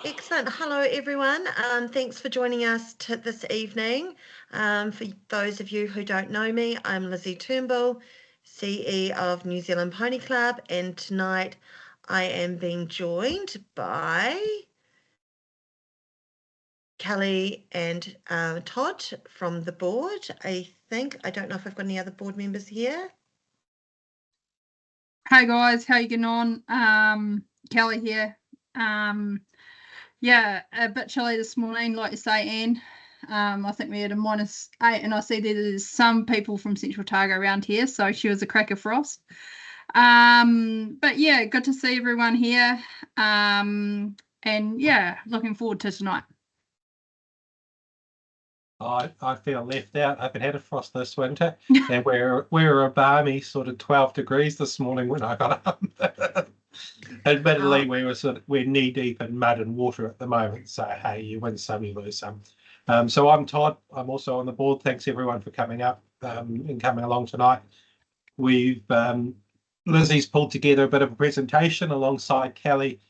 Excellent. Hello, everyone. Thanks for joining us this evening. For those of you who don't know me, I'm Lizzie Turnbull, CE of New Zealand Pony Club, and tonight I am being joined by Kelly and Todd from the board. I don't know if I've got any other board members here. Hey guys, how you getting on? Kelly here. Yeah, a bit chilly this morning, like you say, Anne. I think we had a -8, and I see there's some people from Central Otago around here, so she was a crack of frost. But yeah, good to see everyone here. And yeah, looking forward to tonight. I feel left out. I haven't had a frost this winter, and we're a balmy sort of 12 degrees this morning when I got up. Admittedly, we're knee deep in mud and water at the moment. So hey, you win some, you lose some. So I'm Todd. I'm also on the board. Thanks everyone for coming up and coming along tonight. We've Lizzie's pulled together a bit of a presentation alongside Kelly,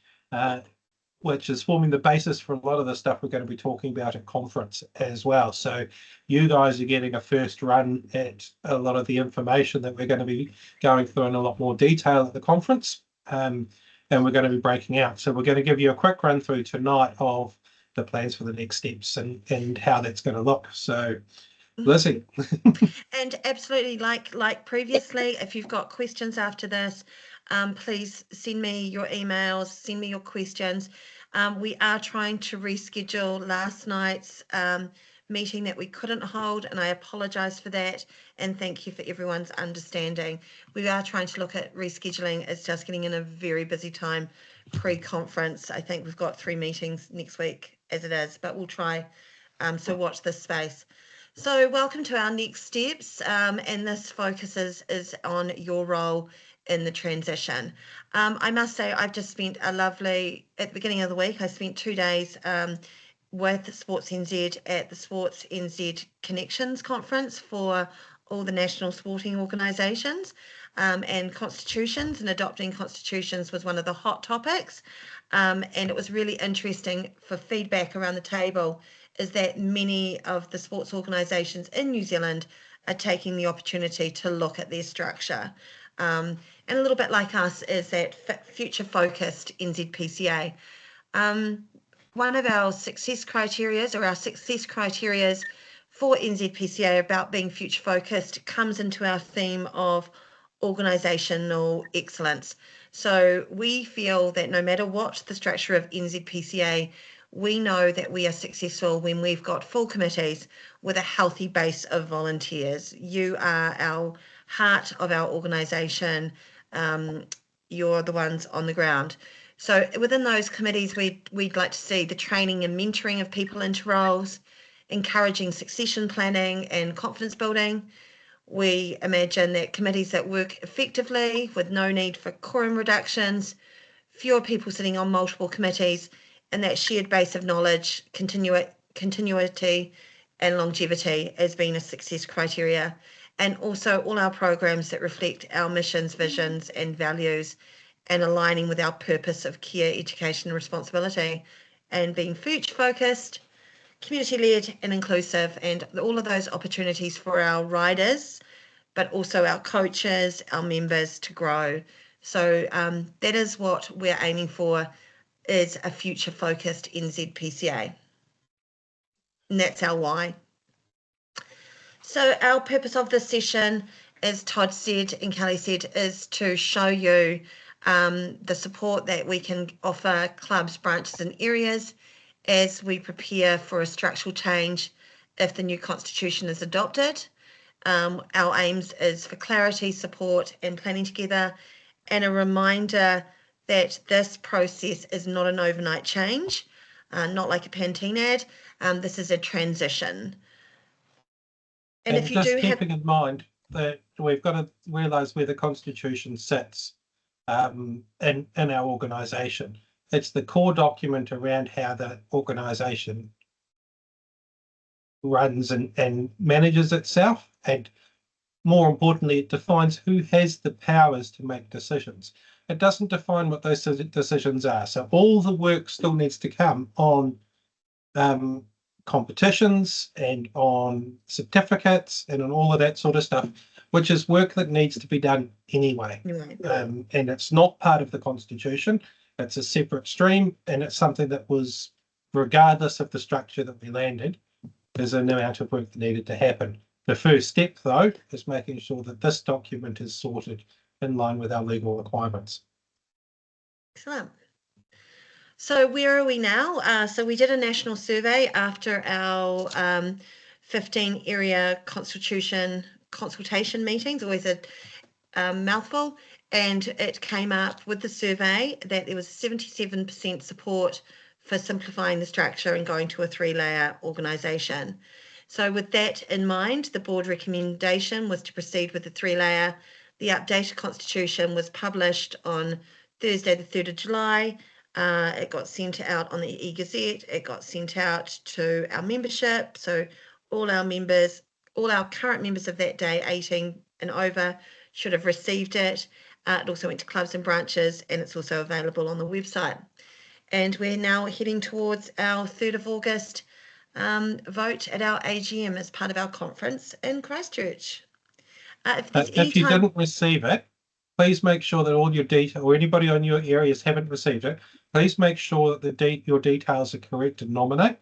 which is forming the basis for a lot of the stuff we're going to be talking about at conference as well. So you guys are getting a first run at a lot of the information that we're going to be going through in a lot more detail at the conference. And we're going to be breaking out. So we're going to give you a quick run through tonight of the plans for the next steps and how that's going to look. So Lizzie. And absolutely, like previously, if you've got questions after this, please send me your emails, send me your questions. We are trying to reschedule last night's meeting that we couldn't hold, and I apologise for that, and thank you for everyone's understanding. We are trying to look at rescheduling. It's just getting in a very busy time pre-conference. I think we've got 3 meetings next week as it is, but we'll try, so watch this space. So welcome to our next steps, and this focuses is on your role in the transition. I must say I've just spent at the beginning of the week, I spent 2 days with Sports NZ at the Sports NZ Connections Conference for all the national sporting organisations, and constitutions, and adopting constitutions was one of the hot topics, and it was really interesting for feedback around the table is that many of the sports organisations in New Zealand are taking the opportunity to look at their structure. And a little bit like us is that future-focused NZPCA. One of our success criteria for NZPCA about being future-focused comes into our theme of organisational excellence. So we feel that no matter what the structure of NZPCA, we know that we are successful when we've got full committees with a healthy base of volunteers. You are our heart of our organisation. You're the ones on the ground. So within those committees, we'd like to see the training and mentoring of people into roles, encouraging succession planning and confidence building. We imagine that committees that work effectively with no need for quorum reductions, fewer people sitting on multiple committees, and that shared base of knowledge, continuity and longevity as being a success criteria. And also all our programs that reflect our missions, visions and values and aligning with our purpose of care, education and responsibility, and being future focused, community-led and inclusive, and all of those opportunities for our riders, but also our coaches, our members to grow. So that is what we're aiming for, is a future-focused NZPCA. And that's our why. So our purpose of this session, as Todd said and Kelly said, is to show you the support that we can offer clubs, branches and areas as we prepare for a structural change if the new constitution is adopted. Our aims is for clarity, support and planning together, and a reminder that this process is not an overnight change, not like a Pantene ad. This is a transition. And if you just keeping in mind that we've got to realise where the Constitution sits in our organisation. It's the core document around how the organisation runs and manages itself. And more importantly, it defines who has the powers to make decisions. It doesn't define what those decisions are. So all the work still needs to come on competitions and on certificates and on all of that sort of stuff, which is work that needs to be done anyway. Right. And it's not part of the Constitution. It's a separate stream, and it's something that was, regardless of the structure that we landed, there's an amount of work that needed to happen. The first step, though, is making sure that this document is sorted in line with our legal requirements. Excellent. So where are we now? So we did a national survey after our 15 area consultation meetings, always a mouthful, and it came up with the survey that there was 77% support for simplifying the structure and going to a 3-layer organisation. So with that in mind, the board recommendation was to proceed with the 3-layer. The updated constitution was published on Thursday the 3rd of July. It got sent out on the e-Gazette. It got sent out to our membership. So all our members, all our current members of that day, 18 and over, should have received it. It also went to clubs and branches, and it's also available on the website. And we're now heading towards our 3rd of August vote at our AGM as part of our conference in Christchurch. If you didn't receive it, please make sure that all your data, or anybody on your areas haven't received it, please make sure that your details are correct and nominate.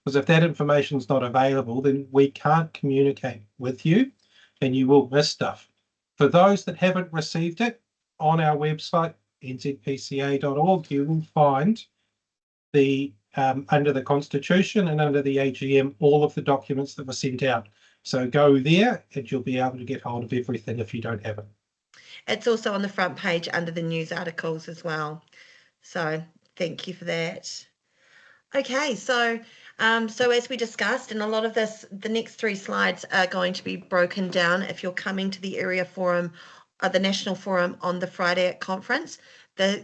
Because if that information is not available, then we can't communicate with you and you will miss stuff. For those that haven't received it, on our website, nzpca.org, you will find the under the Constitution and under the AGM, all of the documents that were sent out. So go there and you'll be able to get hold of everything if you don't have it. It's also on the front page under the news articles as well. So thank you for that. Okay, so as we discussed, and a lot of this, the next 3 slides are going to be broken down if you're coming to the area forum, the national forum on the Friday at conference.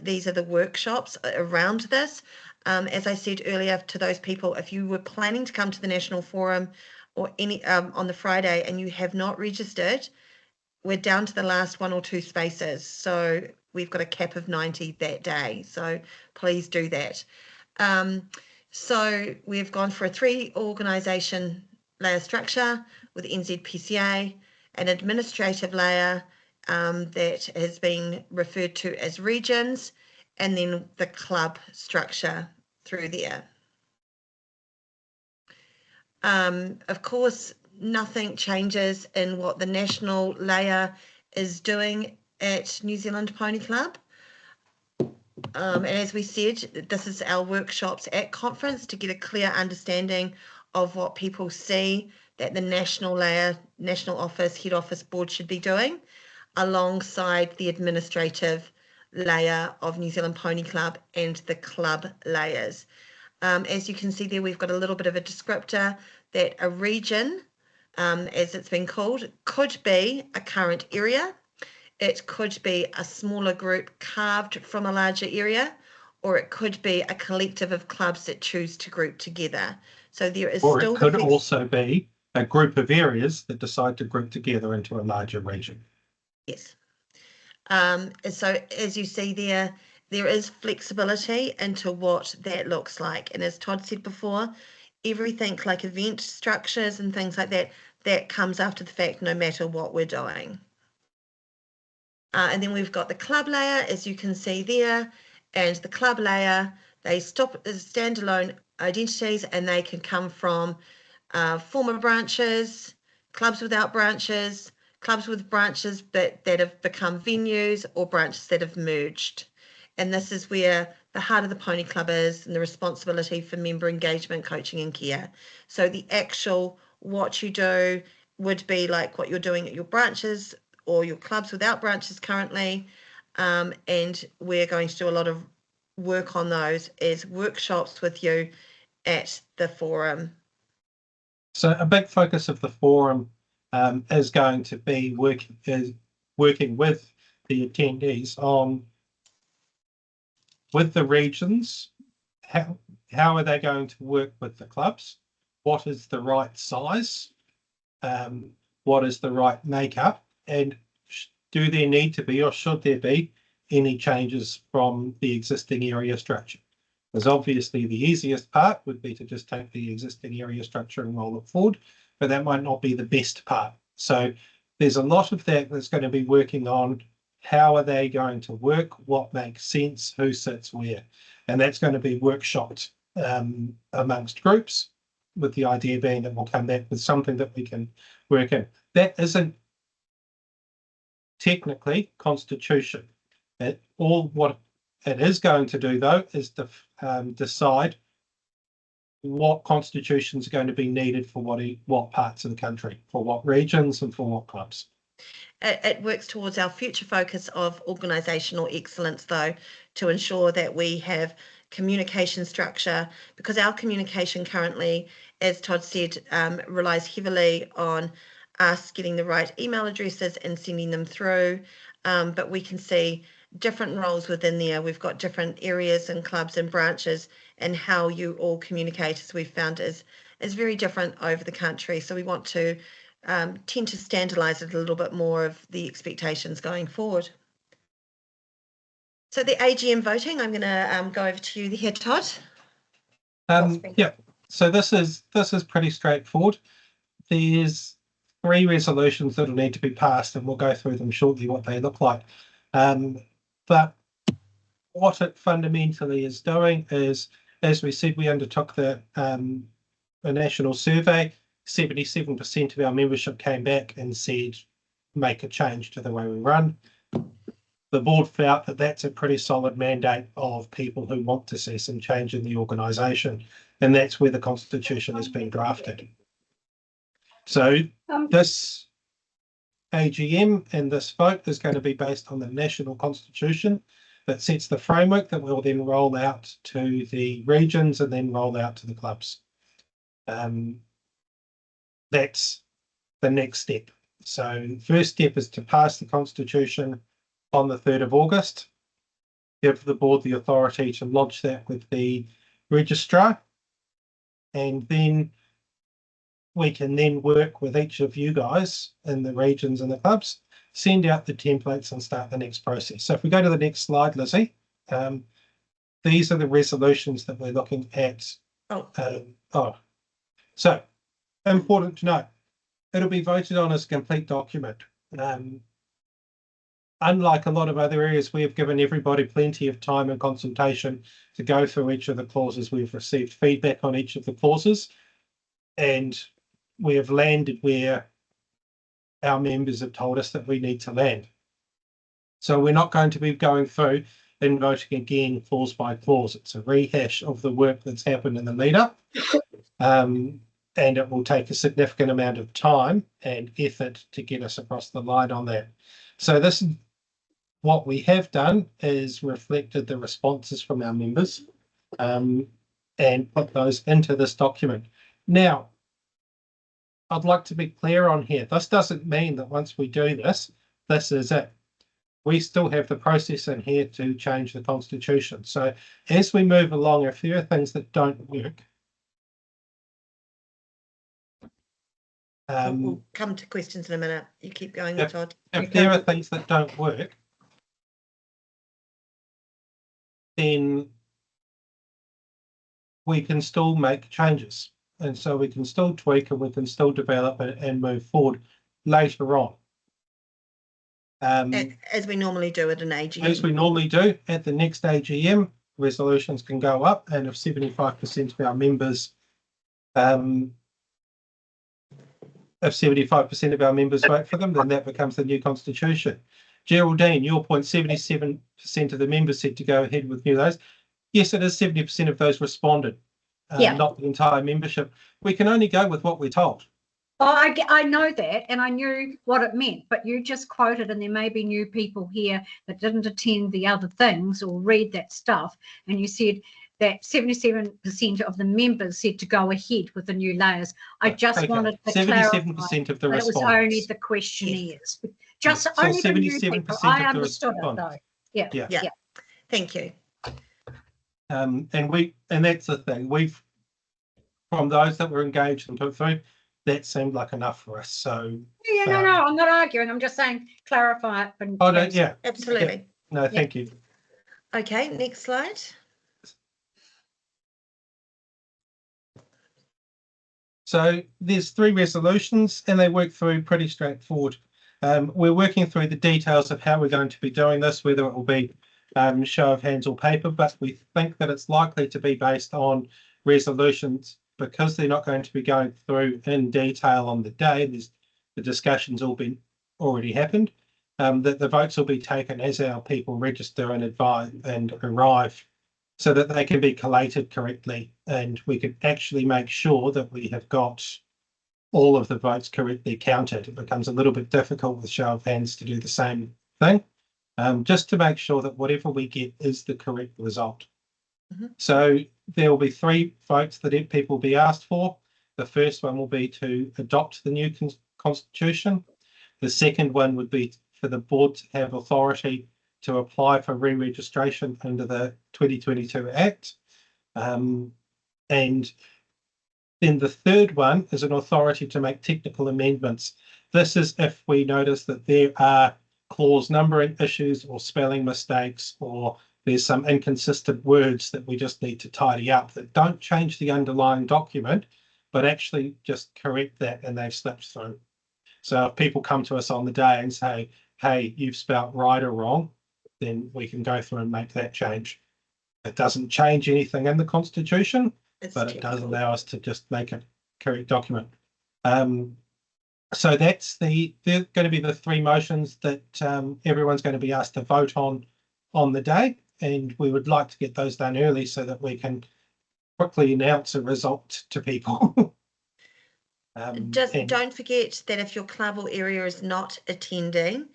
These are the workshops around this. As I said earlier to those people, if you were planning to come to the national forum or any on the Friday and you have not registered, we're down to the last 1 or 2 spaces. So we've got a cap of 90 that day. So please do that. So we've gone for a 3 organisation layer structure with NZPCA, an administrative layer that has been referred to as regions, and then the club structure through there. Of course, nothing changes in what the national layer is doing at New Zealand Pony Club. And as we said, this is our workshops at conference to get a clear understanding of what people see that the national layer, national office, head office board should be doing, alongside the administrative layer of New Zealand Pony Club and the club layers. As you can see there, we've got a little bit of a descriptor that a region, as it's been called, could be a current area. It could be a smaller group carved from a larger area, or it could be a collective of clubs that choose to group together. So there is or still it could also be a group of areas that decide to group together into a larger region. Yes. So as you see there, there is flexibility into what that looks like. And as Todd said before, everything like event structures and things like that, that comes after the fact no matter what we're doing. And then we've got the club layer, as you can see there, and the club layer, they stop as standalone identities, and they can come from former branches, clubs without branches, clubs with branches but that have become venues, or branches that have merged. And this is where the heart of the Pony Club is, and the responsibility for member engagement, coaching and care. So the actual what you do would be like what you're doing at your branches or your clubs without branches currently, and we're going to do a lot of work on those as workshops with you at the forum. So a big focus of the forum is going to be working with the attendees on, with the regions, how are they going to work with the clubs? What is the right size? What is the right makeup? and do there need to be, or should there be, any changes from the existing area structure? Because obviously the easiest part would be to just take the existing area structure and roll it forward, but that might not be the best part. So there's a lot of that that's going to be working on how are they going to work, what makes sense, who sits where, and that's going to be workshopped amongst groups, with the idea being that we'll come back with something that we can work in. That isn't technically constitution. What it is going to do, though, is to decide what constitutions are going to be needed for what parts of the country, for what regions and for what clubs. It works towards our future focus of organisational excellence, though, to ensure that we have communication structure, because our communication currently, as Todd said, relies heavily on us getting the right email addresses and sending them through. But we can see different roles within there. We've got different areas and clubs and branches, and how you all communicate, as we've found, is very different over the country. So we want to tend to standardise it a little bit more of the expectations going forward. So the AGM voting, I'm going to go over to you here, Todd. Yeah, so this is pretty straightforward. There's 3 resolutions that will need to be passed, and we'll go through them shortly, what they look like. But what it fundamentally is doing is, as we said, we undertook the national survey. 77% of our membership came back and said, make a change to the way we run. The board felt that that's a pretty solid mandate of people who want to see some change in the organisation, and that's where the constitution has been drafted. So this AGM and this vote is going to be based on the national constitution that sets the framework that will then roll out to the regions and then roll out to the clubs. That's the next step. So first step is to pass the constitution on the 3rd of August, give the board the authority to lodge that with the registrar, and then we can then work with each of you guys in the regions and the clubs, send out the templates and start the next process. So if we go to the next slide, Lizzie, these are the resolutions that we're looking at. So important to note, it'll be voted on as a complete document. Unlike a lot of other areas, we have given everybody plenty of time and consultation to go through each of the clauses. We've received feedback on each of the clauses, and we have landed where our members have told us that we need to land. So we're not going to be going through and voting again clause by clause. It's a rehash of the work that's happened in the lead up. And it will take a significant amount of time and effort to get us across the line on that. So this, what we have done is reflected the responses from our members and put those into this document. Now, I'd like to be clear on here. This doesn't mean that once we do this, this is it. We still have the process in here to change the constitution. So as we move along, if there are things that don't work, we'll come to questions in a minute. You keep going, Todd. If there are things that don't work, then we can still make changes. And so we can still tweak and we can still develop it and move forward later on. As we normally do at an AGM. As we normally do at the next AGM, resolutions can go up, and if 75% of our members if 75% of our members vote for them, then that becomes the new constitution. Geraldine, your point, 77% of the members said to go ahead with new laws. Yes, it is 70% of those responded, not the entire membership. We can only go with what we're told. Oh, I know that, and I knew what it meant, but you just quoted, and there may be new people here that didn't attend the other things or read that stuff, and you said that 77% of the members said to go ahead with the new layers. I just wanted to 77% of the respondents. It was only the questionnaires. Just so only 77% the new people. I understood it though. Yeah. Thank you. And that's the thing. We've, from those that were engaged and put through, that seemed like enough for us. So Yeah, no, I'm not arguing. I'm just saying clarify it. And oh no, yeah, Absolutely. no, thank you. Okay, next slide. So there's 3 resolutions and they work through pretty straightforward. We're working through the details of how we're going to be doing this, whether it will be show of hands or paper, but we think that it's likely to be based on resolutions because they're not going to be going through in detail on the day. The discussions already happened. That the votes will be taken as our people register and advise and arrive, so that they can be collated correctly and we can actually make sure that we have got all of the votes correctly counted. It becomes a little bit difficult with show of hands to do the same thing, just to make sure that whatever we get is the correct result. So there will be 3 votes that people will be asked for. The first one will be to adopt the new constitution. The second one would be for the board to have authority to apply for re-registration under the 2022 Act. And then the third one is an authority to make technical amendments. This is if we notice that there are clause numbering issues or spelling mistakes, or there's some inconsistent words that we just need to tidy up that don't change the underlying document, but actually just correct that and they've slipped through. So if people come to us on the day and say, hey, you've spelt right or wrong, then we can go through and make that change. It doesn't change anything in the Constitution, but it does allow us to just make a correct document. So they're going to be the 3 motions that everyone's going to be asked to vote on the day, and we would like to get those done early so that we can quickly announce a result to people. Don't forget that if your club or area is not attending,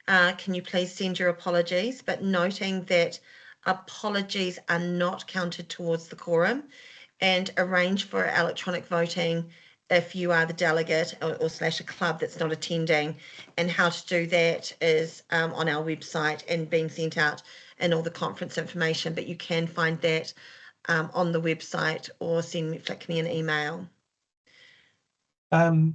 can you please send your apologies, but noting that apologies are not counted towards the quorum, and arrange for electronic voting if you are the delegate or / a club that's not attending. And how to do that is on our website and being sent out in all the conference information, but you can find that on the website or flick me an email.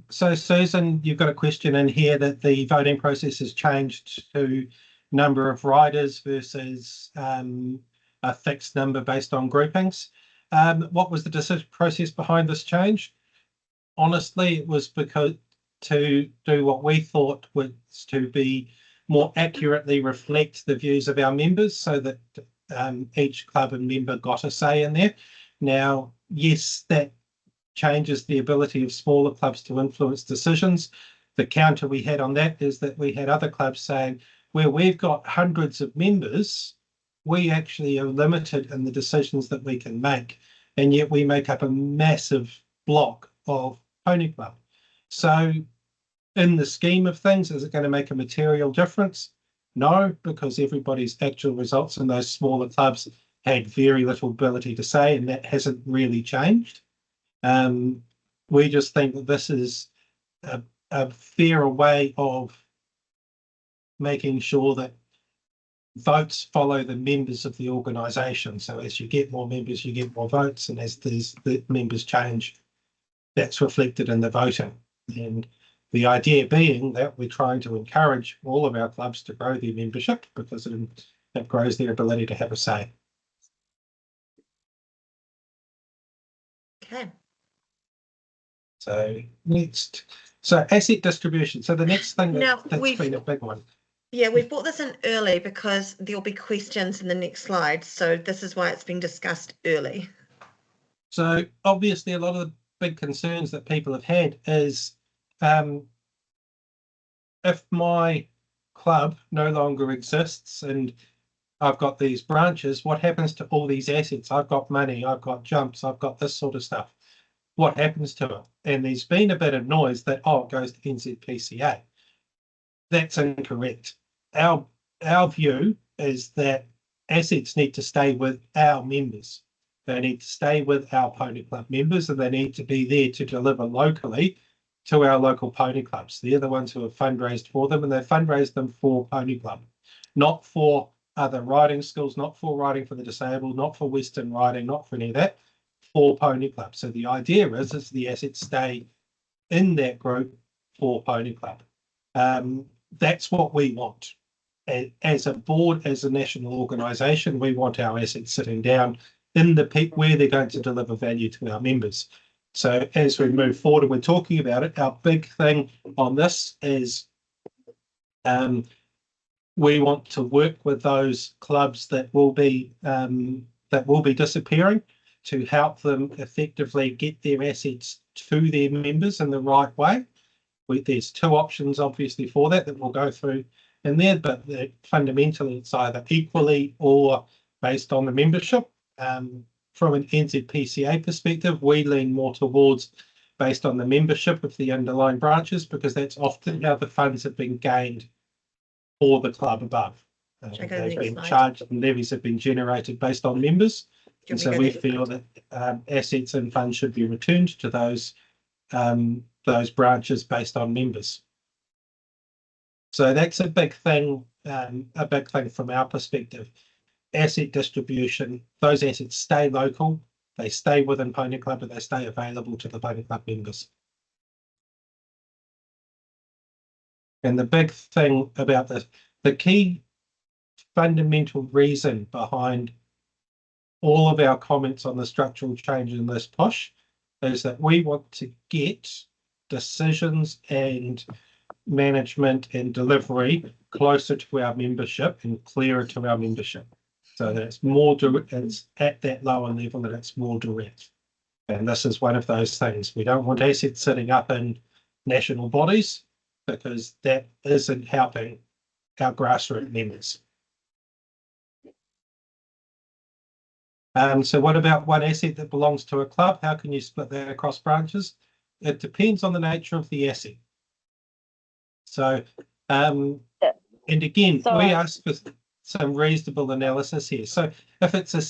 So Susan, you've got a question in here that the voting process has changed to number of riders versus a fixed number based on groupings. What was the decision process behind this change? Honestly, it was because to do what we thought was to be more accurately reflect the views of our members, so that each club and member got a say in there. Now, yes, that changes the ability of smaller clubs to influence decisions. The counter we had on that is that we had other clubs saying, where we've got hundreds of members, we actually are limited in the decisions that we can make, and yet we make up a massive block of pony club. So in the scheme of things, is it going to make a material difference? No, because everybody's actual results in those smaller clubs had very little ability to say, and that hasn't really changed. We just think that this is a fairer way of making sure that votes follow the members of the organisation. So as you get more members, you get more votes, and as the members change, that's reflected in the voting. And the idea being that we're trying to encourage all of our clubs to grow their membership, because it grows their ability to have a say. Okay. So next, so asset distribution. So the next thing that's been a big one. Yeah, we've brought this in early because there'll be questions in the next slide. So this is why it's been discussed early. So obviously a lot of the big concerns that people have had is if my club no longer exists and I've got these branches, what happens to all these assets? I've got money, I've got jumps, I've got this sort of stuff. What happens to it? And there's been a bit of noise that, it goes to NZPCA. That's incorrect. Our view is that assets need to stay with our members. They need to stay with our pony club members, and they need to be there to deliver locally to our local pony clubs. They're the ones who have fundraised for them, and they've fundraised them for pony club, not for other riding schools, not for riding for the disabled, not for Western riding, not for any of that, for pony club. So the idea is the assets stay in that group for Pony Club. That's what we want. As a board, as a national organisation, we want our assets sitting down in the peak where they're going to deliver value to our members. So as we move forward and we're talking about it, our big thing on this is we want to work with those clubs that will be disappearing to help them effectively get their assets to their members in the right way. There's two options, obviously, for that we'll go through in there, but fundamentally it's either equally or based on the membership. From an NZPCA perspective, we lean more towards based on the membership of the underlying branches, because that's often how the funds have been gained for the club above. They've been charged and levies have been generated based on members. And so we feel that assets and funds should be returned to those branches based on members. So that's a big thing from our perspective. Asset distribution, those assets stay local, they stay within Pony Club, and they stay available to the Pony Club members. And the big thing about this, the key fundamental reason behind all of our comments on the structural change in this push is that we want to get decisions and management and delivery closer to our membership and clearer to our membership, so that it's more direct, it's at that lower level, and it's more direct. And this is one of those things. We don't want assets sitting up in national bodies, because that isn't helping our grassroots members. So what about one asset that belongs to a club? How can you split that across branches? It depends on the nature of the asset. So, and again, we ask for some reasonable analysis here. So if it's a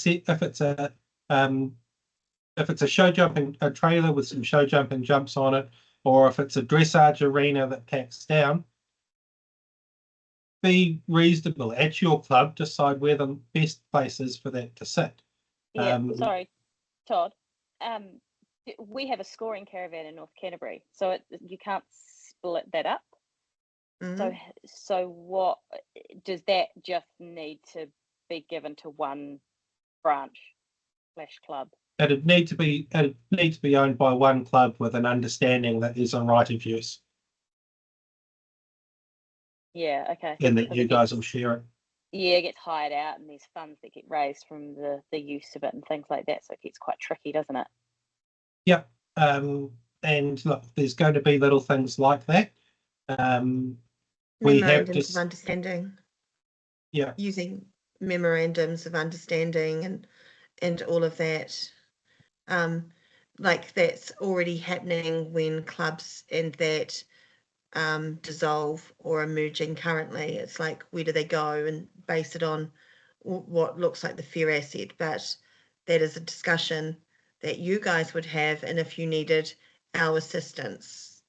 show jumping, a trailer with some show jumping jumps on it, or if it's a dressage arena that packs down, be reasonable at your club, decide where the best place is for that to sit. Yeah, sorry, Todd. We have a scoring caravan in North Canterbury, so you can't split that up. Mm-hmm. So what does that just need to be given to one branch / club? It'd need to be owned by one club with an understanding that there's a right of use. Yeah, okay. And that you guys will share it. Yeah, it gets hired out, and there's funds that get raised from the use of it and things like that. So it gets quite tricky, doesn't it? Yeah. And look, there's going to be little things like that. We have of understanding. Yeah. Using memorandums of understanding and all of that. Like that's already happening when clubs and that dissolve or are merging currently. It's like, where do they go, and base it on what looks like the fair asset. But that is a discussion that you guys would have, and if you needed our assistance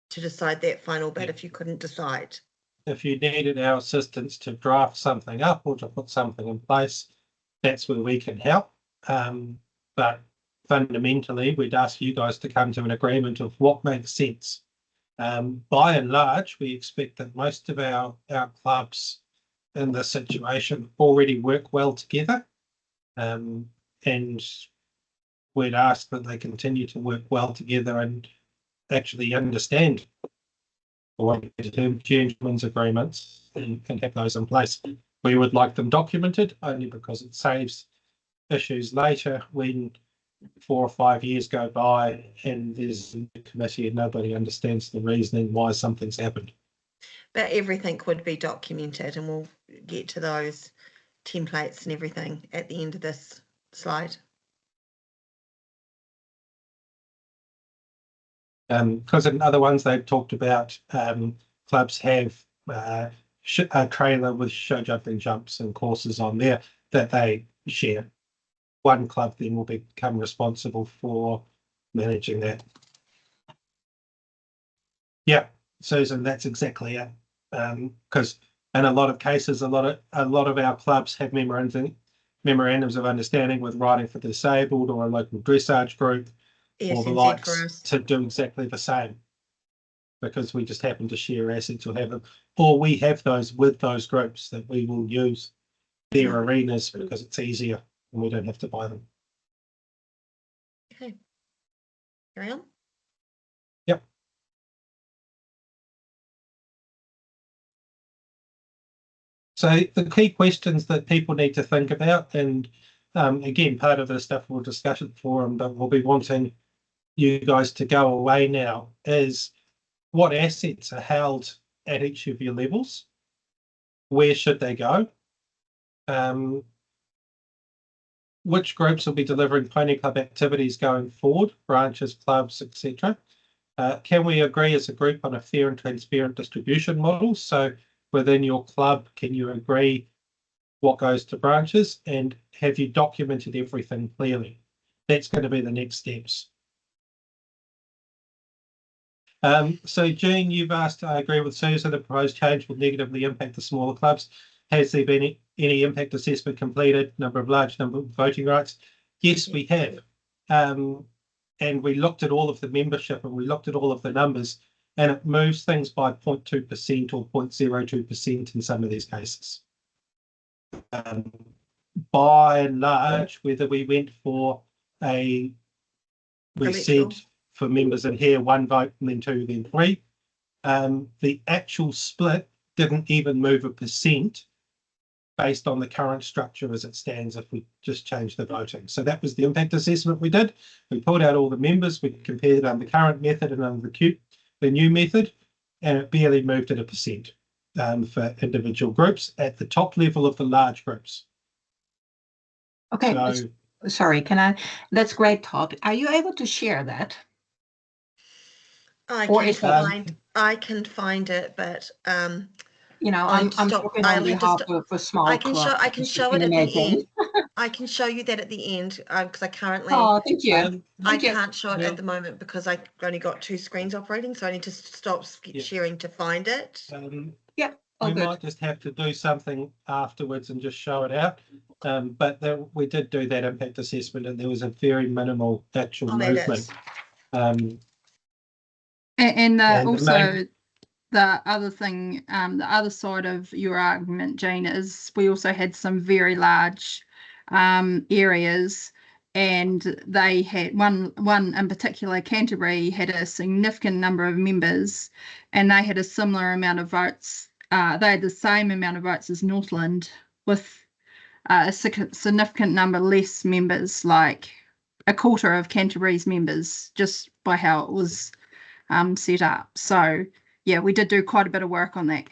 to decide that final bit, if you couldn't decide. If you needed our assistance to draft something up or to put something in place, that's where we can help. But fundamentally, we'd ask you guys to come to an agreement of what makes sense. By and large, we expect that most of our clubs in this situation already work well together, and we'd ask that they continue to work well together and actually understand the term gentlemen's agreements and have those in place. We would like them documented, only because it saves issues later when 4 or 5 years go by and there's a committee and nobody understands the reasoning why something's happened. But everything would be documented, and we'll get to those templates and everything at the end of this slide. Because in other ones they've talked about, clubs have a trailer with show jumping jumps and courses on there that they share. One club then will become responsible for managing that. Yeah, Susan, that's exactly it. Because in a lot of cases, a lot of our clubs have memorandums of understanding with Riding for the Disabled or a local dressage group. or the ESNZ for likes us. to do exactly the same, because we just happen to share assets or have them, or we have those with those groups that we will use their arenas because it's easier and we don't have to buy them. Okay. Carry on. Yep. So the key questions that people need to think about, and again, part of the stuff we'll discuss at the forum, but we'll be wanting you guys to go away now, is what assets are held at each of your levels? Where should they go? Which groups will be delivering pony club activities going forward, branches, clubs, etc. Can we agree as a group on a fair and transparent distribution model? So within your club, can you agree what goes to branches, and have you documented everything clearly? That's going to be the next steps. So Jean, you've asked, I agree with Susan, the proposed change will negatively impact the smaller clubs. Has there been any impact assessment completed, number of voting rights? Yes, we have. And we looked at all of the membership and we looked at all of the numbers, and it moves things by 0.2% or 0.02% in some of these cases. By and large, whether we went for we Electoral. said for members in here, 1 vote and then 2, then 3. The actual split didn't even move a percent based on the current structure as it stands if we just change the voting. So that was the impact assessment we did. We pulled out all the members, we compared under the current method and under the new method, and it barely moved at a percent for individual groups at the top level of the large groups. Okay, So, sorry, that's great, Todd. Are you able to share that? I can find it, but you know, I'll I'm stop. talking I'll on have to behalf stop. of a small I can club. I can as you show it can at the imagine. end. I can show you that at the end because I currently Oh, thank you. um, I Thank you. can't show it Yeah. at the moment because I only got 2 screens operating, so I need to stop Yeah. sharing to find it. we good. might just have to do something afterwards and just show it out. But we did do that impact assessment, and there was a very minimal actual movement. And also the the other thing, the other side of your argument, Jean, is we also had some very large areas, and they had one in particular, Canterbury, had a significant number of members, and they had a similar amount of votes. They had the same amount of votes as Northland, with a significant number less members, like a quarter of Canterbury's members, just by how it was set up. So yeah, we did do quite a bit of work on that.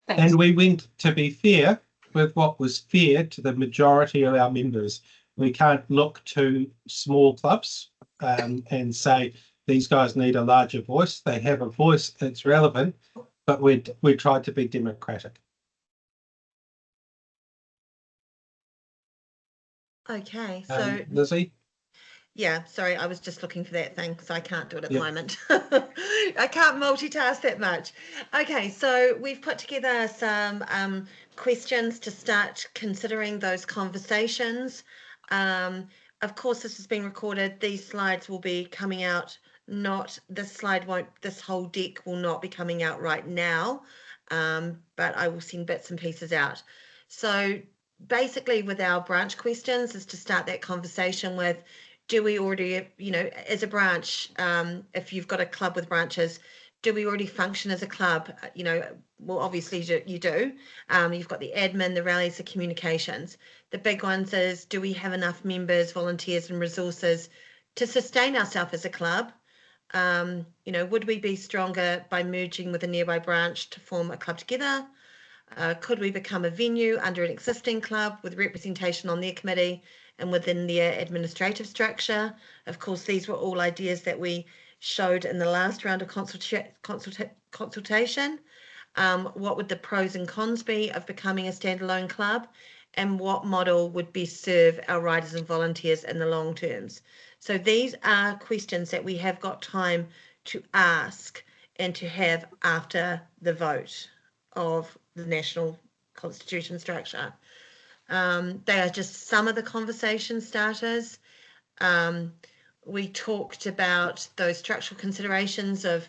Thanks. And we went, to be fair, with what was fair to the majority of our members. We can't look to small clubs and say these guys need a larger voice. They have a voice, it's relevant, but we tried to be democratic. Okay, so Lizzie? yeah, sorry, I was just looking for that thing, so I can't do it at the moment. I can't multitask that much. Okay, so we've put together some questions to start considering those conversations. Of course, this has been recorded. These slides will be coming out. This whole deck will not be coming out right now, but I will send bits and pieces out. So basically with our branch questions is to start that conversation with, do we already, as a branch, if you've got a club with branches, do we already function as a club? Well, obviously you do. You've got the admin, the rallies, the communications. The big ones is, do we have enough members, volunteers and resources to sustain ourselves as a club? Would we be stronger by merging with a nearby branch to form a club together? Could we become a venue under an existing club with representation on their committee and within their administrative structure? Of course, these were all ideas that we showed in the last round of consultation. What would the pros and cons be of becoming a standalone club? And what model would best serve our riders and volunteers in the long terms? So these are questions that we have got time to ask and to have after the vote of the national constitution structure. They are just some of the conversation starters. We talked about those structural considerations of,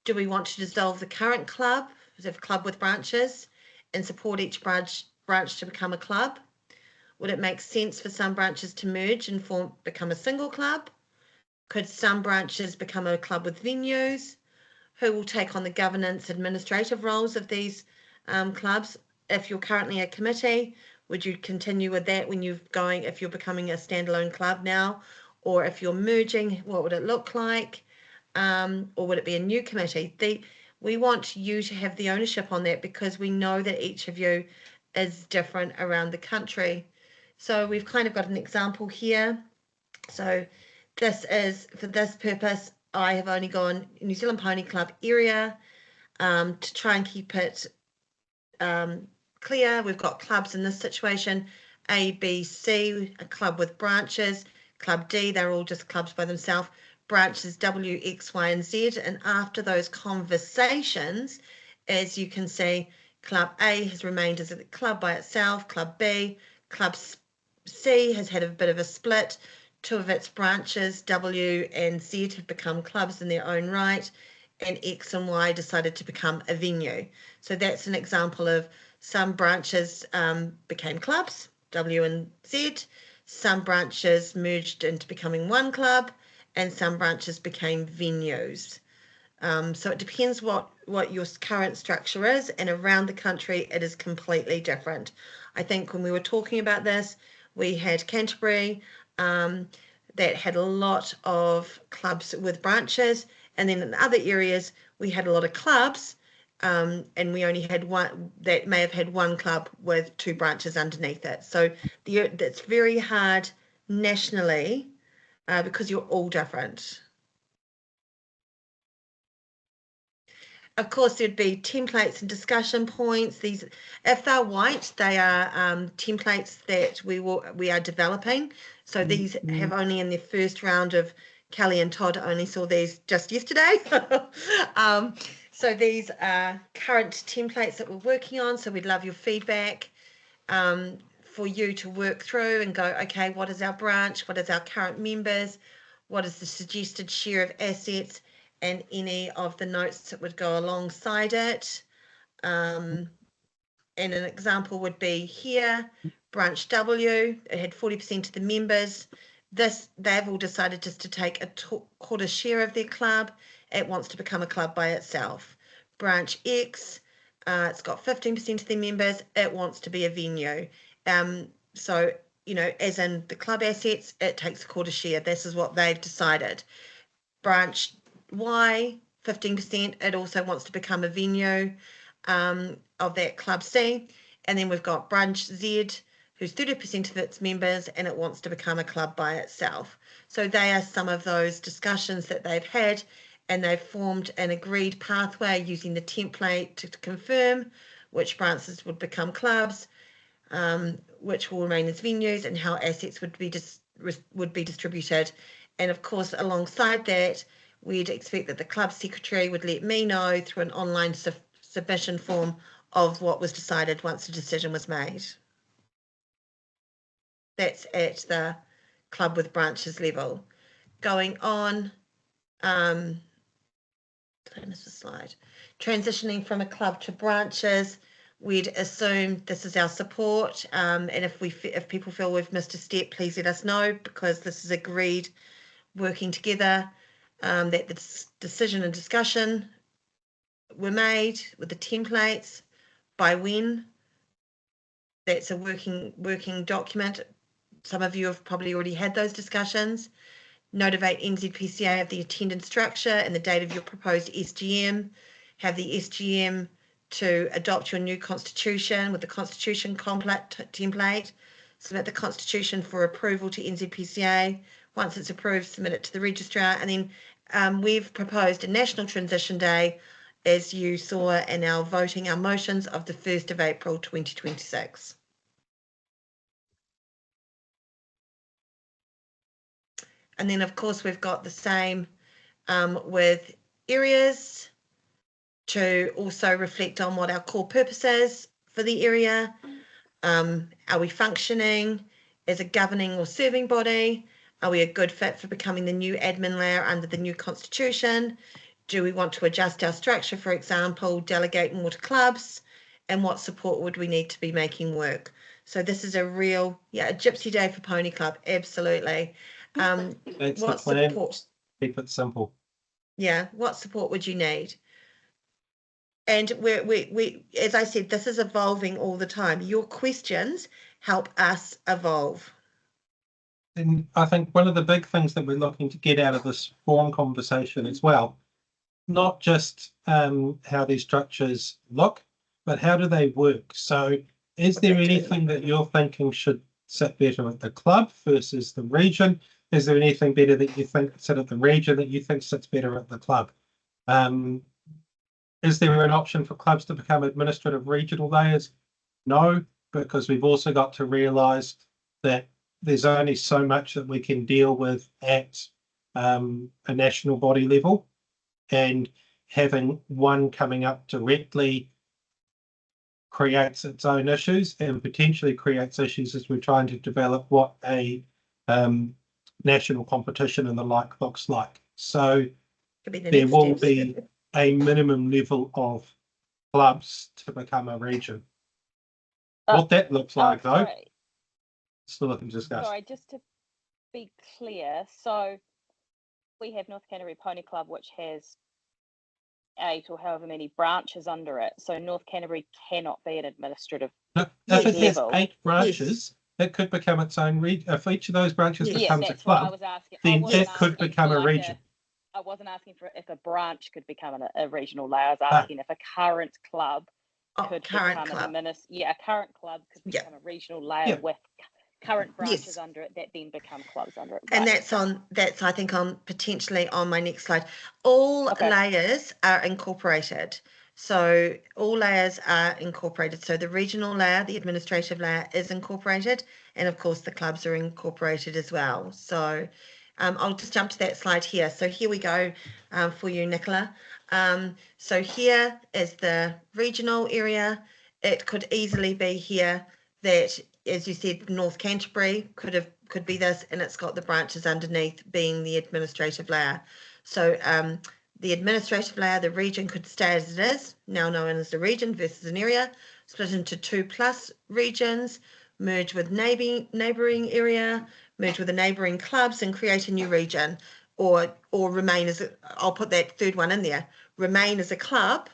do we want to dissolve the current club, a club with branches, and support each branch to become a club? Would it make sense for some branches to merge and become a single club? Could some branches become a club with venues? Who will take on the governance administrative roles of these clubs? If you're currently a committee, would you continue with that if you're becoming a standalone club now? Or if you're merging, what would it look like? Or would it be a new committee? We want you to have the ownership on that, because we know that each of you is different around the country. So we've kind of got an example here. So this is, for this purpose, I have only gone New Zealand Pony Club area to try and keep it clear. We've got clubs in this situation: A, B, C, a club with branches. Club D, they're all just clubs by themselves. Branches W, X, Y, and Z. And after those conversations, as you can see, Club A has remained as a club by itself. Club B, Club C has had a bit of a split. Two of its branches, W and Z, have become clubs in their own right, and X and Y decided to become a venue. So that's an example of some branches became clubs, W and Z. Some branches merged into becoming one club, and some branches became venues. So it depends what your current structure is, and around the country it is completely different. I think when we were talking about this, we had Canterbury that had a lot of clubs with branches, and then in other areas we had a lot of clubs, and we only had one that may have had one club with two branches underneath it. So that's very hard nationally because you're all different. Of course, there'd be templates and discussion points. These, if they're white, they are templates that we are developing. So these have only in their first round of, Kelly and Todd only saw these just yesterday. So these are current templates that we're working on. So we'd love your feedback for you to work through and go, okay, what is our branch? What is our current members? What is the suggested share of assets? And any of the notes that would go alongside it. And an example would be here, branch W, it had 40% of the members. They've all decided just to take a quarter share of their club. It wants to become a club by itself. Branch X, it's got 15% of their members. It wants to be a venue. So, as in the club assets, it takes a quarter share. This is what they've decided. Branch Y, 15%, it also wants to become a venue of that Club C. And then we've got Branch Z, who's 30% of its members, and it wants to become a club by itself. So they are some of those discussions that they've had, and they've formed an agreed pathway using the template to confirm which branches would become clubs, which will remain as venues, and how assets would be distributed. And of course, alongside that, we'd expect that the club secretary would let me know through an online submission form of what was decided once the decision was made. That's at the club with branches level. Going on, did I miss a slide? Transitioning from a club to branches, we'd assume this is our support, and if people feel we've missed a step, please let us know, because this is agreed working together. That the decision and discussion were made with the templates by when. That's a working document. Some of you have probably already had those discussions. Notify NZPCA of the attendance structure and the date of your proposed SGM. Have the SGM to adopt your new constitution with the constitution template. Submit the constitution for approval to NZPCA. Once it's approved, submit it to the registrar. And then we've proposed a national transition day, as you saw in our voting, our motions, of the 1st of April 2026. And then, of course, we've got the same with areas to also reflect on what our core purpose is for the area. Are we functioning as a governing or serving body? Are we a good fit for becoming the new admin layer under the new constitution? Do we want to adjust our structure, for example, delegate more to clubs? And what support would we need to be making work? So this is a real, a gypsy day for Pony Club, absolutely. That's What the plan. support? Keep it simple. Yeah, what support would you need? And we, as I said, this is evolving all the time. Your questions help us evolve. And I think one of the big things that we're looking to get out of this forum conversation as well, not just how these structures look, but how do they work? So is there anything that you're thinking should sit better at the club versus the region? Is there anything better that you think sit at the region that you think sits better at the club? Is there an option for clubs to become administrative regional layers? No, because we've also got to realise that there's only so much that we can deal with at a national body level, and having one coming up directly creates its own issues and potentially creates issues as we're trying to develop what a national competition and the like looks like. So there will be a minimum level of clubs to become a region. What that looks like, though, still looking to discuss. Sorry, just to be clear, so we have North Canterbury Pony Club, which has 8 or however many branches under it. So North Canterbury cannot be an administrative if it has level. 8 branches, it could become its own region. If each of those branches becomes a that's what I club, was asking. then it could become a region. I wasn't asking for if a branch could become a regional layer. I was asking if a current club could become a current club could become a regional layer with current branches under it that then become clubs under it. And that's I think potentially on my next slide. All layers are incorporated. So all layers are incorporated. So the regional layer, the administrative layer is incorporated, and of course the clubs are incorporated as well. So I'll just jump to that slide here. So here we go for you, Nicola. So here is the regional area. It could easily be here that, as you said, North Canterbury could be this, and it's got the branches underneath being the administrative layer. So the administrative layer, the region could stay as it is, now known as the region versus an area, split into 2+ regions, merge with neighbouring area, merge with the neighbouring clubs and create a new region, or remain as I'll put that third one in there, remain as a club,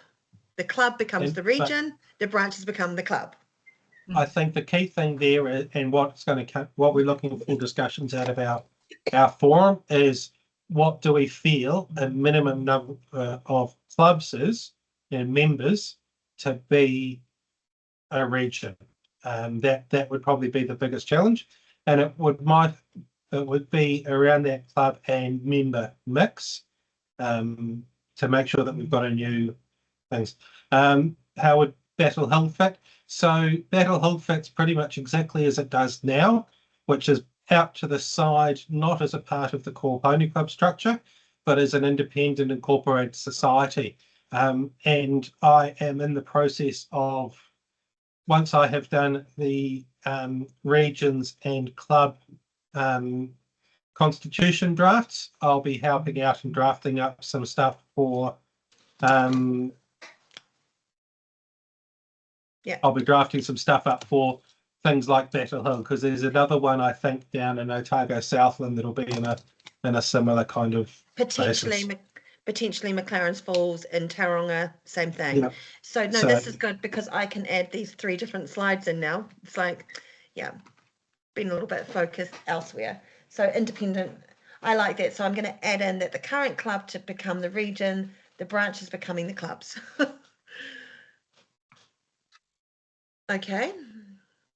the club becomes the region, the branches become the club. I think the key thing there and what we're looking for discussions out of our forum is, what do we feel a minimum number of clubs is and members to be a region? That would probably be the biggest challenge, and it would be around that club and member mix to make sure that we've got a new things. How would Battle Hill fit? So Battle Hill fits pretty much exactly as it does now, which is out to the side, not as a part of the core Pony Club structure, but as an independent incorporated society. And I am in the process of, once I have done the regions and club constitution drafts, I'll be helping out and drafting up some stuff for I'll be drafting some stuff up for things like Battle Hill, because there's another one I think down in Otago Southland that'll be in a similar kind of potentially McLaren's Falls and Tauranga, same thing. Yeah. So this is good because I can add these 3 different slides in now. It's like, been a little bit focused elsewhere. So independent, I like that. So I'm going to add in that the current club to become the region, the branches becoming the clubs. Okay,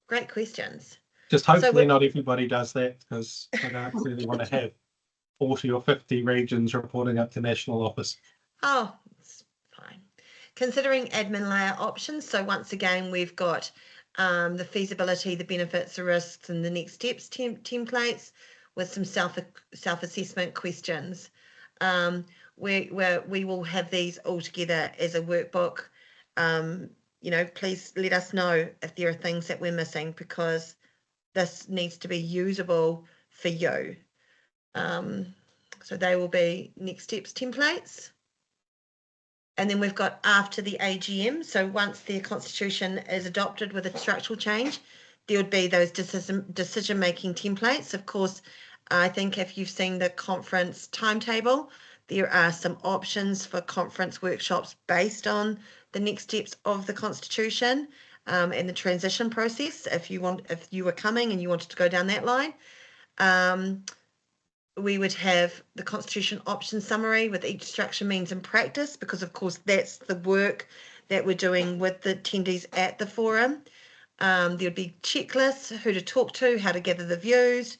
great questions. Just hopefully not everybody does that, because I don't really want to have 40 or 50 regions reporting up to national office. Oh, it's fine. Considering admin layer options. So once again, we've got the feasibility, the benefits, the risks, and the next steps templates with some self-assessment questions. We will have these all together as a workbook. Please let us know if there are things that we're missing, because this needs to be usable for you. So they will be next steps templates. And then we've got after the AGM. So once the constitution is adopted with a structural change, there would be those decision-making templates. Of course, I think if you've seen the conference timetable, there are some options for conference workshops based on the next steps of the constitution and the transition process. If you were coming and you wanted to go down that line, we would have the constitution option summary with each structure, means and practice, because of course that's the work that we're doing with the attendees at the forum. There would be checklists, who to talk to, how to gather the views,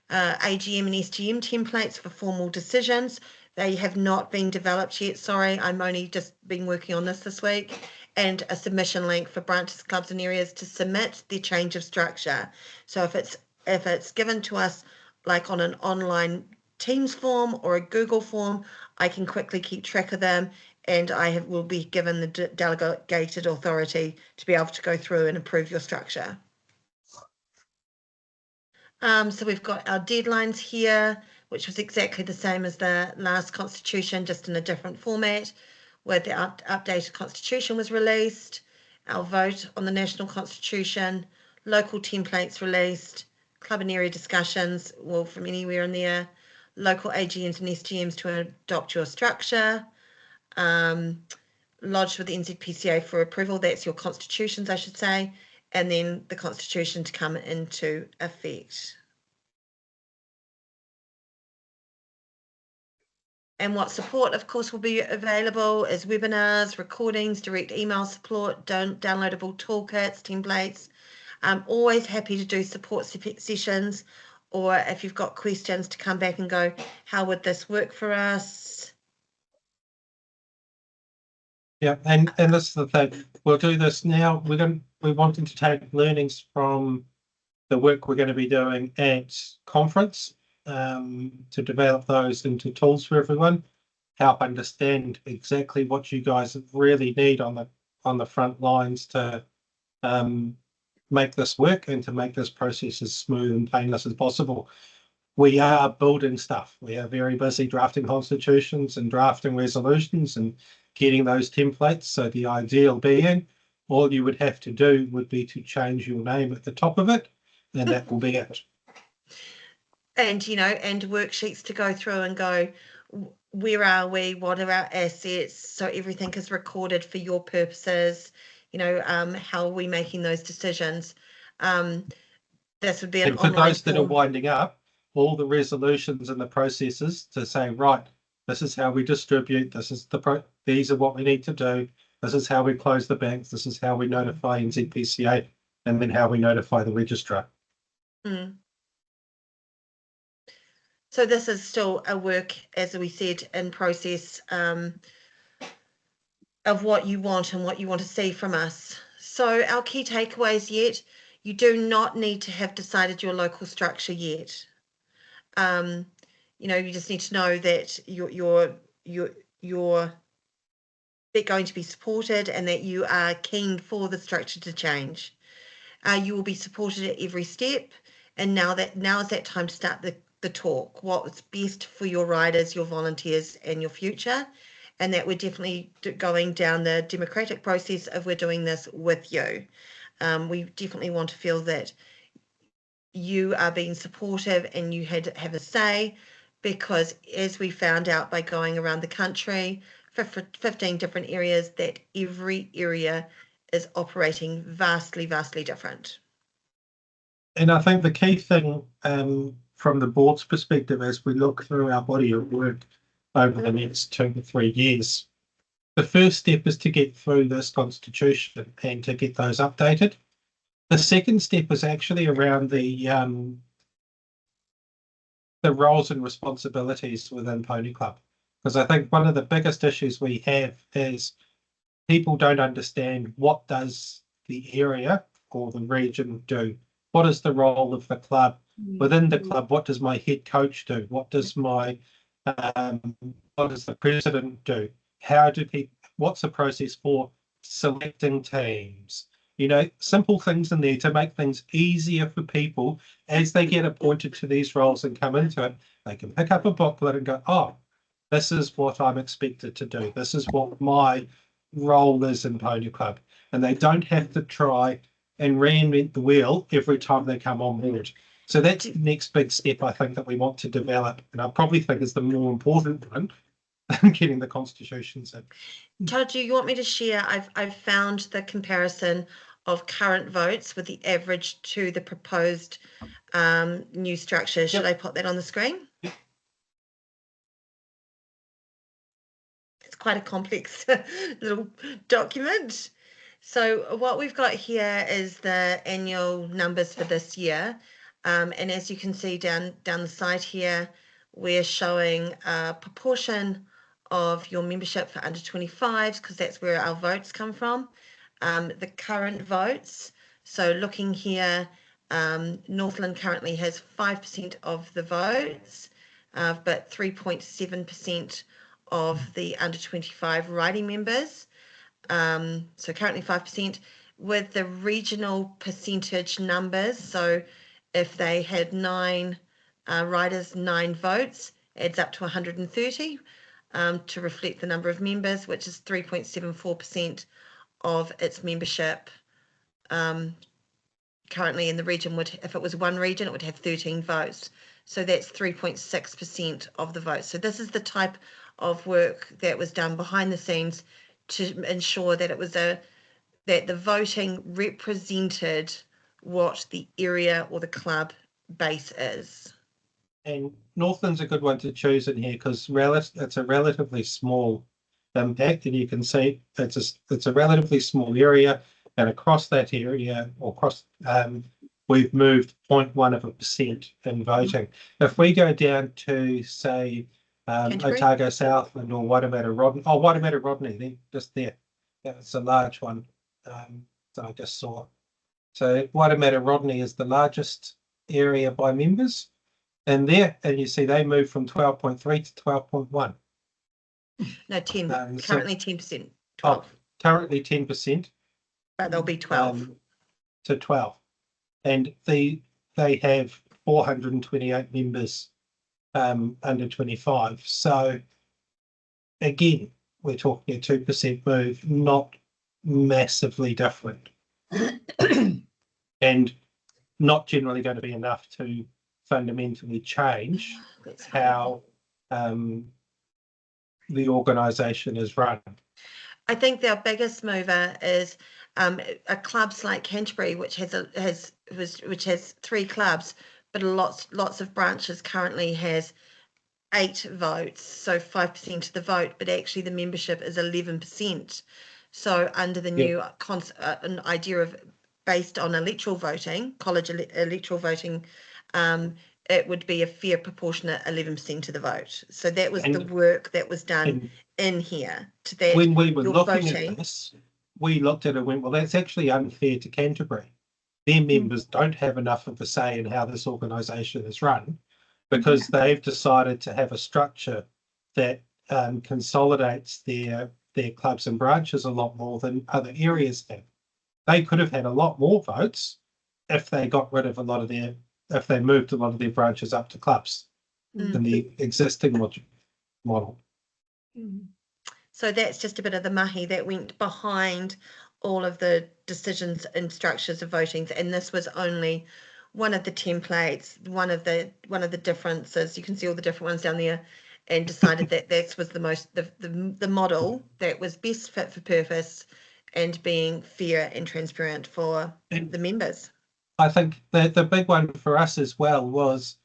AGM and SGM templates for formal decisions. They have not been developed yet. Sorry, I'm only just been working on this week. And a submission link for branches, clubs and areas to submit their change of structure. So if it's given to us like on an online Teams form or a Google form, I can quickly keep track of them, and will be given the delegated authority to be able to go through and approve your structure. So we've got our deadlines here, which was exactly the same as the last constitution, just in a different format, where the updated constitution was released, our vote on the national constitution, local templates released, club and area discussions, well, from anywhere in there, local AGMs and SGMs to adopt your structure, lodged with the NZPCA for approval, that's your constitutions, I should say, and then the constitution to come into effect. And what support, of course, will be available is webinars, recordings, direct email support, downloadable toolkits, templates. I'm always happy to do support sessions, or if you've got questions, to come back and go, how would this work for us? Yeah, and this is the thing. We'll do this now. We're wanting to take learnings from the work we're going to be doing at conference to develop those into tools for everyone. Help understand exactly what you guys really need on the front lines to make this work and to make this process as smooth and painless as possible. We are building stuff. We are very busy drafting constitutions and drafting resolutions and getting those templates. So the ideal being, all you would have to do would be to change your name at the top of it, and that will be it. And, and worksheets to go through and go, where are we? What are our assets? So everything is recorded for your purposes. How are we making those decisions? This would be an online form. For those that are winding up, all the resolutions and the processes to say, right, this is how we distribute, these are what we need to do, this is how we close the banks, this is how we notify NZPCA, and then how we notify the registrar. So this is still a work, as we said, in process of what you want and what you want to see from us. So our key takeaways yet, you do not need to have decided your local structure yet. You just need to know that you're going to be supported and that you are keen for the structure to change. You will be supported at every step, and now is that time to start the talk. What's best for your riders, your volunteers, and your future, and that we're definitely going down the democratic process of we're doing this with you. We definitely want to feel that you are being supportive and you have a say, because as we found out by going around the country, 15 different areas, that every area is operating vastly, vastly different. And I think the key thing from the board's perspective, as we look through our body of work over the next 2 to 3 years, the first step is to get through this constitution and to get those updated. The second step is actually around the roles and responsibilities within Pony Club, because I think one of the biggest issues we have is people don't understand what does the area or the region do. What is the role of the club within the club? What does my head coach do? What does what does the president do? What's the process for selecting teams? You know, simple things in there to make things easier for people as they get appointed to these roles and come into it. They can pick up a booklet and go, oh, this is what I'm expected to do. This is what my role is in Pony Club. And they don't have to try and reinvent the wheel every time they come on board. So that's the next big step I think that we want to develop. And I probably think is the more important one than getting the constitutions in. Todd, do you want me to share? I've found the comparison of current votes with the average to the proposed new structure. Should I put that on the screen? Yep. It's quite a complex little document. So what we've got here is the annual numbers for this year. And as you can see down the side here, we're showing a proportion of your membership for under 25s because that's where our votes come from. The current votes. So looking here, Northland currently has 5% of the votes, but 3.7% of the under 25 riding members. So currently 5% with the regional percentage numbers. So if they had 9 riders, 9 votes, adds up to 130 to reflect the number of members, which is 3.74% of its membership. Currently in the region would, if it was one region, it would have 13 votes. So that's 3.6% of the votes. So this is the type of work that was done behind the scenes to ensure that it was that the voting represented what the area or the club base is. And Northland's a good one to choose in here because it's a relatively small impact, and you can see it's a relatively small area, and across that area, or across we've moved 0.1% in voting. If we go down to say Otago Southland or Waimata Rodney, then just there, it's a large one that I just saw. So Waimata Rodney is the largest area by members. And there, and you see they moved from 12.3 to 12.1. No, 10. Currently 10%. 12. Oh, currently 10%. But they'll be 12. To 12. And they have 428 members under 25. So again, we're talking a 2% move, not massively different. And not generally going to be enough to fundamentally change how the organisation is run. I think their biggest mover is a clubs like Canterbury, which has 3 clubs, but lots of branches currently has 8 votes, so 5% of the vote, but actually the membership is 11%. So under the new an idea of based on electoral voting, college electoral voting, it would be a fair proportionate 11% of the vote. So that was the work that was done in here. To that, when we were looking at this, we looked at it and went, well, that's actually unfair to Canterbury. Their members don't have enough of a say in how this organisation is run because they've decided to have a structure that consolidates their clubs and branches a lot more than other areas have. They could have had a lot more votes if they got rid of if they moved a lot of their branches up to clubs than the existing model. So that's just a bit of the mahi that went behind all of the decisions and structures of voting, and this was only one of the templates, one of the differences. You can see all the different ones down there, and decided that this was the model that was best fit for purpose and being fair and transparent for the members. I think the big one for us as well was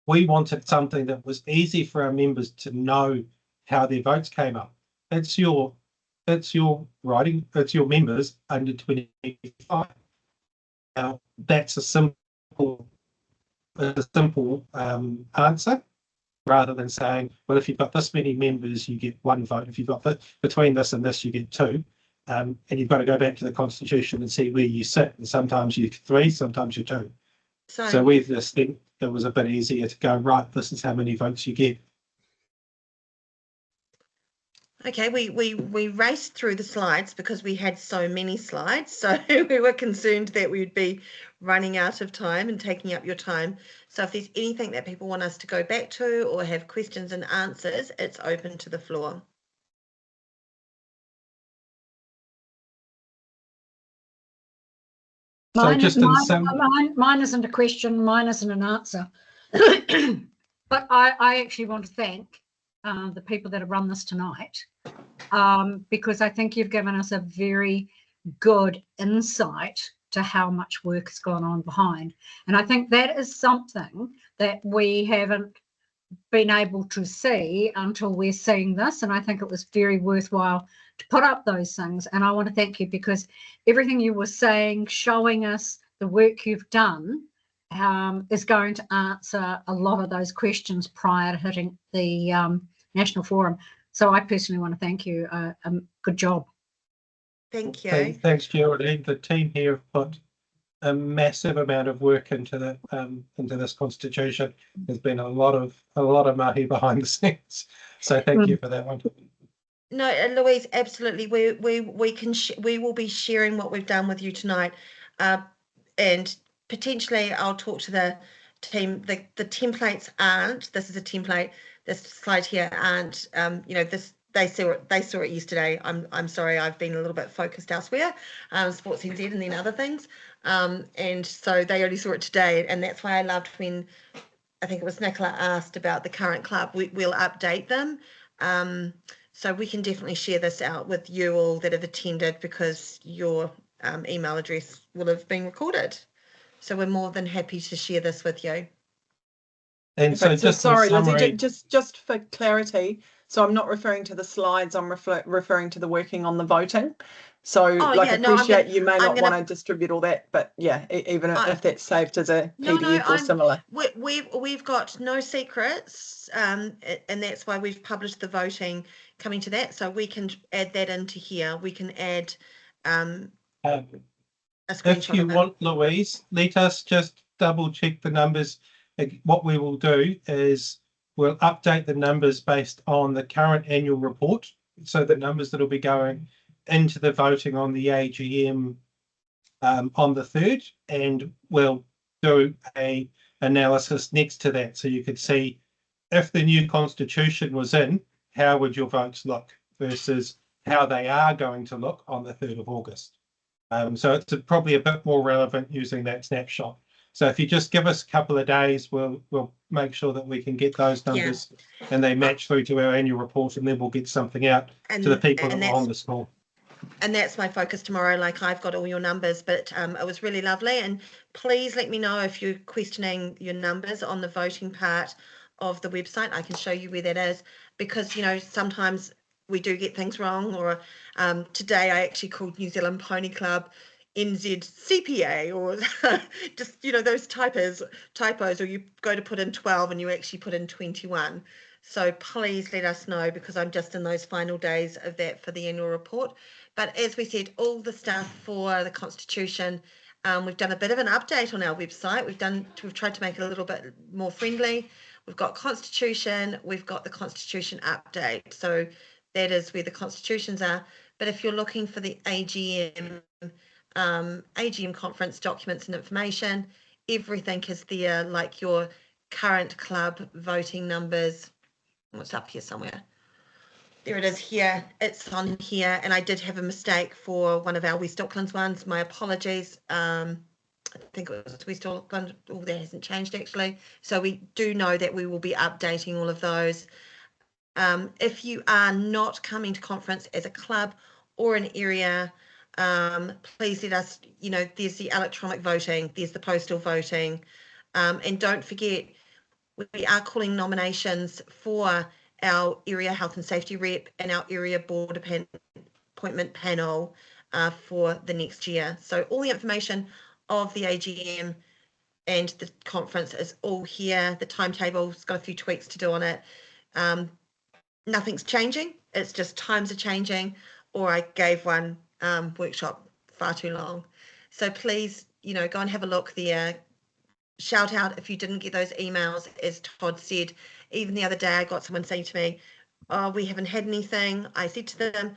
we wanted something that was easy for our members to know how their votes came up. It's your members under 25. Now that's a simple answer, rather than saying, well, if you've got this many members, you get 1 vote. If you've got between this and this, you get 2. And you've got to go back to the Constitution and see where you sit. And sometimes you're 3, sometimes you're 2. So we just think it was a bit easier to go, right, this is how many votes you get. Okay, we raced through the slides because we had so many slides. So we were concerned that we would be running out of time and taking up your time. So if there's anything that people want us to go back to or have questions and answers, it's open to the floor. Mine isn't a question, mine isn't an answer. But I actually want to thank the people that have run this tonight, because I think you've given us a very good insight to how much work has gone on behind. And I think that is something that we haven't been able to see until we're seeing this. And I think it was very worthwhile to put up those things. And I want to thank you, because everything you were saying, showing us the work you've done, is going to answer a lot of those questions prior to hitting the National Forum. So I personally want to thank you. Good job. Thank you. Thanks, Geraldine. The team here have put a massive amount of work into this constitution. There's been a lot of mahi behind the scenes. So thank you for that one. No, Louise, absolutely. We will be sharing what we've done with you tonight, and potentially I'll talk to the team. The templates aren't. This is a template. This slide here aren't. This they saw it yesterday. I'm sorry, I've been a little bit focused elsewhere, Sports NZ and then other things, and so they only saw it today. And that's why I loved when I think it was Nicola asked about the current club. We'll update them. So we can definitely share this out with you all that have attended, because your email address will have been recorded. So we're more than happy to share this with you. And so just sorry, summary, Lizzie, just for clarity, so I'm not referring to the slides, I'm referring to the working on the voting. So appreciate you may not want to distribute all that, but yeah, even if that's saved as a PDF or similar. We've got no secrets, and that's why we've published the voting coming to that. So we can add that into here. We can add a screenshot. If you want, Louise, let us just double check the numbers. What we will do is we'll update the numbers based on the current annual report. So the numbers that will be going into the voting on the AGM on the 3rd, and we'll do a analysis next to that. So you could see if the new constitution was in, how would your votes look versus how they are going to look on the 3rd of August. So it's probably a bit more relevant using that snapshot. So if you just give us a couple of days, we'll make sure that we can get those numbers and they match through to our annual report, and then we'll get something out to the people that are on the call. And that's my focus tomorrow. Like, I've got all your numbers, but it was really lovely. And please let me know if you're questioning your numbers on the voting part of the website. I can show you where that is, because, sometimes we do get things wrong. Or today I actually called New Zealand Pony Club NZPCA, or just, those typos, or you go to put in 12 and you actually put in 21. So please let us know, because I'm just in those final days of that for the annual report. But as we said, all the stuff for the Constitution, we've done a bit of an update on our website. We've tried to make it a little bit more friendly. We've got Constitution, we've got the Constitution update. So that is where the constitutions are. But if you're looking for the AGM conference documents and information, everything is there, like your current club voting numbers. What's up here somewhere? There it is here. It's on here. And I did have a mistake for one of our West Auckland's ones. My apologies. I think it was West Auckland. Oh, that hasn't changed actually. So we do know that we will be updating all of those. If you are not coming to conference as a club or an area, please let us, there's the electronic voting, there's the postal voting, and don't forget, we are calling nominations for our area health and safety rep and our area board appointment panel for the next year. So all the information of the AGM and the conference is all here. The timetable's got a few tweaks to do on it. Nothing's changing. It's just times are changing, or I gave one workshop far too long. So please, go and have a look there. Shout out if you didn't get those emails. As Todd said, even the other day I got someone saying to me, oh, we haven't had anything. I said to them,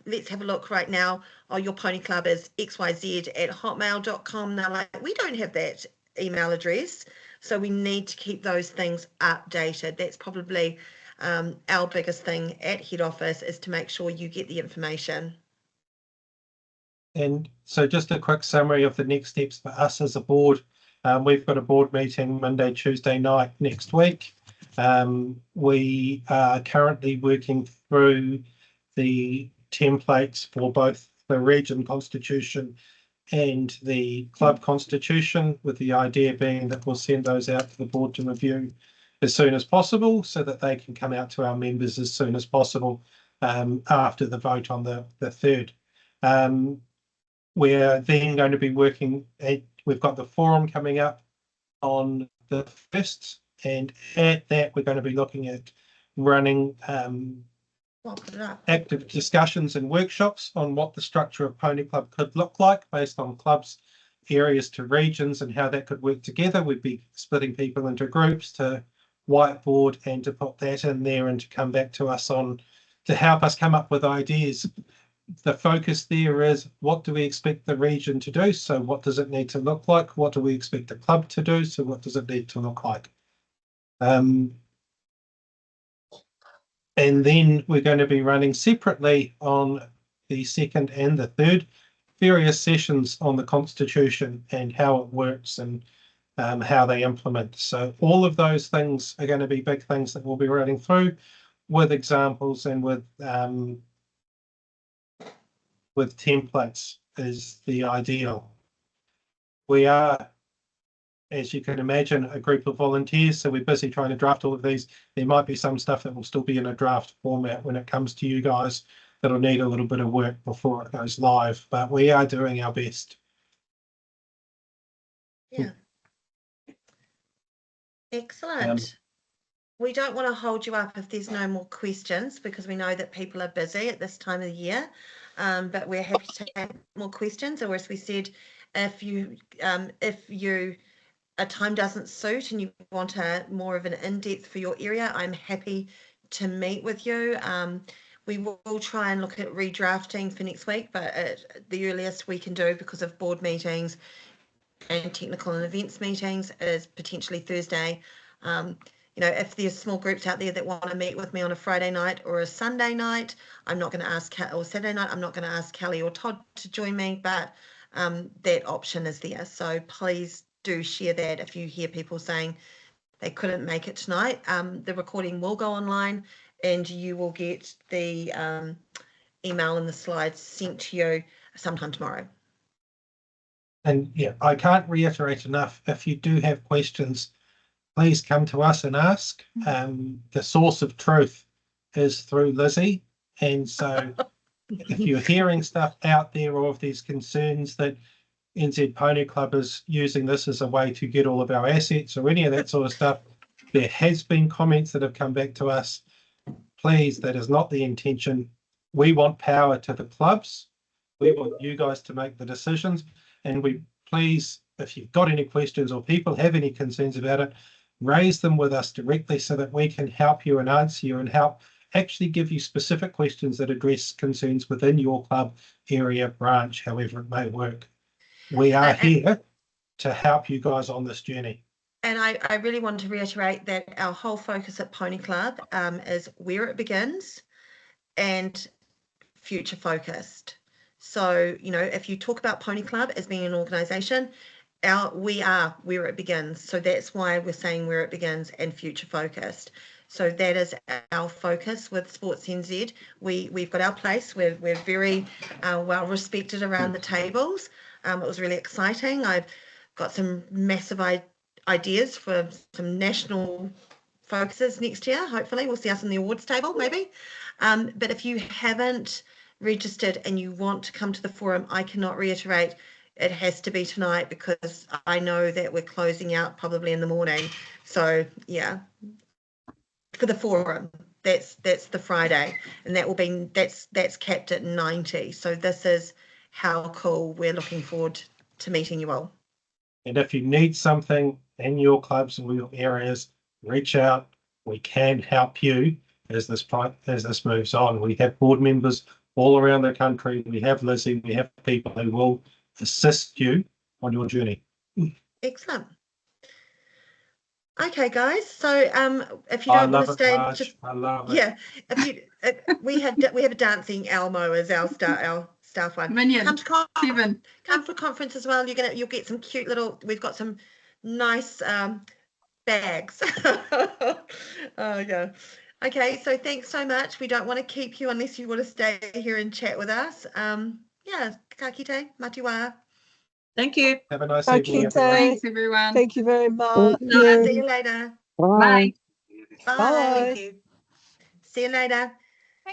let's have a look right now. Oh, your pony club is xyz@hotmail.com. They're like, we don't have that email address. So we need to keep those things updated. That's probably our biggest thing at head office, is to make sure you get the information. And so just a quick summary of the next steps for us as a board. We've got a board meeting Monday, Tuesday night next week. We are currently working through the templates for both the region constitution and the club constitution, with the idea being that we'll send those out to the board to review as soon as possible, so that they can come out to our members as soon as possible after the vote on the 3rd. We're then going to be working we've got the forum coming up on the 1st, and at that we're going to be looking at running active discussions and workshops on what the structure of Pony Club could look like based on clubs, areas to regions, and how that could work together. We'd be splitting people into groups to whiteboard and to put that in there and to come back to us on, to help us come up with ideas. The focus there is, what do we expect the region to do? So what does it need to look like? What do we expect the club to do? So what does it need to look like? And then we're going to be running separately on the 2nd and the 3rd various sessions on the Constitution and how it works and how they implement. So all of those things are going to be big things that we'll be running through, with examples and with templates is the ideal. We are, as you can imagine, a group of volunteers, so we're busy trying to draft all of these. There might be some stuff that will still be in a draft format when it comes to you guys that'll need a little bit of work before it goes live, but we are doing our best. Yeah. Excellent. We don't want to hold you up if there's no more questions, because we know that people are busy at this time of the year, but we're happy to take more questions. Or as we said, if a time doesn't suit and you want more of an in-depth for your area, I'm happy to meet with you. We will try and look at redrafting for next week, but the earliest we can do, because of board meetings and technical and events meetings, is potentially Thursday. You know, if there's small groups out there that want to meet with me on a Friday night or a Sunday night, I'm not going to ask, or Saturday night, I'm not going to ask Kelly or Todd to join me, but that option is there. So please do share that if you hear people saying they couldn't make it tonight. The recording will go online and you will get the email and the slides sent to you sometime tomorrow. And yeah, I can't reiterate enough, if you do have questions, please come to us and ask. The source of truth is through Lizzie. And so if you're hearing stuff out there, or if there's concerns that NZ Pony Club is using this as a way to get all of our assets or any of that sort of stuff, there has been comments that have come back to us. Please, that is not the intention. We want power to the clubs. We want you guys to make the decisions. And we, please, if you've got any questions or people have any concerns about it, raise them with us directly so that we can help you and answer you and help actually give you specific questions that address concerns within your club, area, branch, however it may work. We are here to help you guys on this journey. And I really want to reiterate that our whole focus at Pony Club is where it begins and future focused. So, you know, if you talk about Pony Club as being an organisation, we are where it begins. So that's why we're saying where it begins and future focused. So that is our focus with Sports NZ. We've got our place. We're very well respected around the tables. It was really exciting. I've got some massive ideas for some national focuses next year. Hopefully we'll see us in the awards table maybe. But if you haven't registered and you want to come to the forum, I cannot reiterate, it has to be tonight, because I know that we're closing out probably in the morning. So yeah, for the forum, that's the Friday, and that will be that's capped at 90. So this is how cool. We're looking forward to meeting you all. And if you need something in your clubs or your areas, reach out. We can help you. as this moves on. We have board members all around the country. We have Lizzie. We have people who will assist you on your journey. Excellent. Okay, guys. So if you don't want to stay, I love it. Yeah, if you we have a dancing Elmo as our staff one. Minion. Come for conference as well. You'll get some cute little. We've got some nice bags. Oh yeah. Okay, so thanks so much. We don't want to keep you unless you want to stay here and chat with us. Yeah, ka kite, matiwa. Thank you. Have a nice evening, everyone. Thanks, everyone. Thank you very much. See you later. Bye. Bye. Bye. Thank you. See you later.